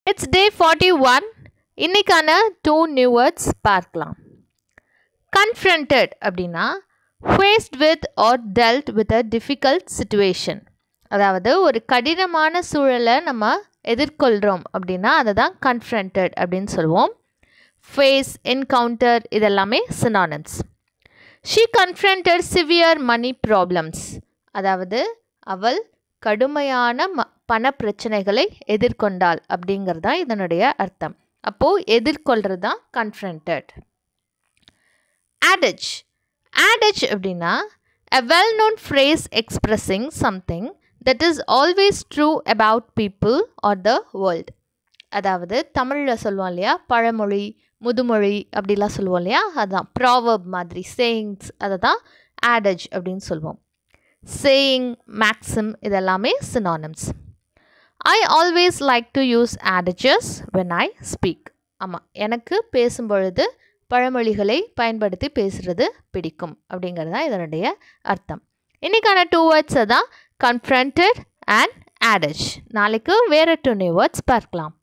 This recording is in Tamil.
It's day 41. இன்னைக்கான 2 new words பார்க்கலாம். Confronted அப்படின்னா faced with or dealt with a difficult situation. அதாவது ஒரு கடினமான சூழலை நம்ம எதிர்கொள்கிறோம் அப்படின்னா அதை தான் confronted அப்படின்னு சொல்லுவோம். Face, encounter இதெல்லாமே synonyms. She confronted severe money problems. அதாவது அவள் கடுமையான பண பிரச்சனைகளை எதிர்கொண்டாள் அப்படிங்கிறது தான் இதனுடைய அர்த்தம். அப்போது எதிர்கொள்கிறது தான் confronted. Adage. Adage அப்படின்னா a well-known phrase expressing something that is always true about people or the world. அதாவது தமிழில் சொல்லுவோம் இல்லையா, பழமொழி முதுமொழி அப்படிலாம் சொல்லுவோம் இல்லையா, அதுதான் proverb மாதிரி sayings, அதை தான் adage அப்படின்னு சொல்லுவோம். Saying, maxim இதெல்லாமே synonyms. I always like to use adages when I speak. ஆமாம், எனக்கு பேசும்பொழுது பழமொழிகளை பயன்படுத்தி பேசுகிறது பிடிக்கும் அப்படிங்கிறது தான் இதனுடைய அர்த்தம். இன்றைக்கான 2 words தான் confronted and adage. நாளைக்கு வேறு 2 new words பார்க்கலாம்.